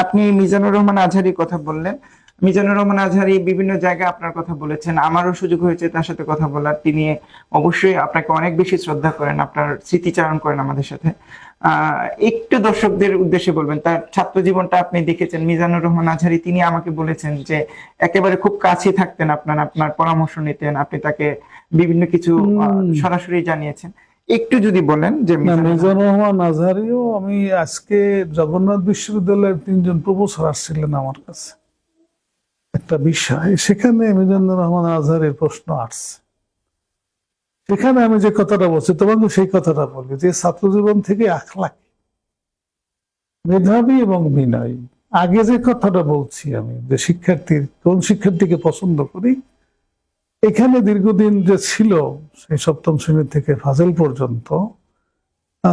আপনি মিজানুর রহমান আজহারির কথা বললেন। মিজানুর রহমান আজহারি বিভিন্ন জায়গায় আপনার কথা বলেছেন, আমারও সুযোগ হয়েছে তার সাথে কথা বলার। তিনি অবশ্যই আপনাকে অনেক বেশি শ্রদ্ধা করেন, আপনার স্মৃতিচারণ করেন আমাদের সাথে। একটু দর্শকদের উদ্দেশ্যে বলবেন, তার ছাত্র জীবনটা আপনি দেখেছেন। মিজানুর রহমান আজহারি তিনি আমাকে বলেছেন যে একেবারে খুব কাছে থাকতেন, আপনার পরামর্শ নিতেন, আপনি তাকে বিভিন্ন কিছু সরাসরি জানিয়েছেন। একটু যদি বলেন যে মিজানুর রহমান আজহারিও, আমি আজকে জগন্নাথ বিশ্ববিদ্যালয়ের 3জন প্রফেসর আসছিলেন আমার কাছে একটা বিষয়, সেখানে মিজানুর রহমান আজহারির প্রশ্ন আসছে। সেখানে আমি যে কথাটা বলছি তোমাকে সেই কথাটা বলি যে ছাত্র জীবন থেকে আখলাকি, মেধাবী এবং বিনয়ী। আগে যে কথাটা বলছি আমি যে শিক্ষার্থীর কোন শিক্ষার্থীকে পছন্দ করি, এখানে দীর্ঘদিন যে ছিল সেই 7ম শ্রেণী থেকে ফাজিল পর্যন্ত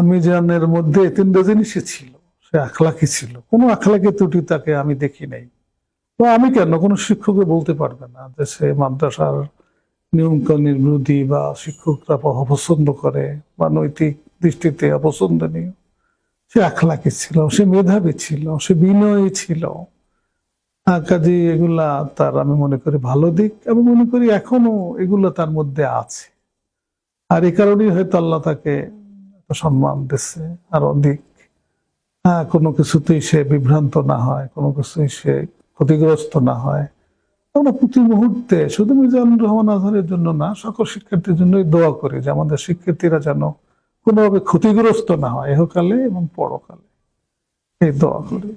মিজানের মধ্যে 3টা জিনিসই ছিল। সে আখলাকি ছিল, কোনো আখলাকি ত্রুটি তাকে আমি দেখি নাই। তো আমি কেন, কোনো শিক্ষককে বলতে পারবে না যে সে মাদ্রাসার নিয়মকানুনের বিরোধী বা শিক্ষকরা অপছন্দ করে বা নৈতিক দৃষ্টিতে অপছন্দনীয়। সে আখলাকি ছিল, সে মেধাবী ছিল, সে বিনয়ী ছিল। কাজে এগুলা তার আমি মনে করি ভালো দিক, আমি মনে করি এখনো এগুলো তার মধ্যে আছে। আর এই কারণেই হয়তো আল্লাহ তাকে সম্মান দিচ্ছে আর অধিক। কোনো কিছুতেই সে বিভ্রান্ত না হয়, কোনো কিছুই সে ক্ষতিগ্রস্ত না হয়। আমরা প্রতি মুহূর্তে শুধু মিজানুর রহমান আজহারের জন্য না, সকল শিক্ষার্থীর জন্যই দোয়া করি যে আমাদের শিক্ষার্থীরা যেন কোনোভাবে ক্ষতিগ্রস্ত না হয়, ইহকালে এবং পরকালে। এই দোয়া করি।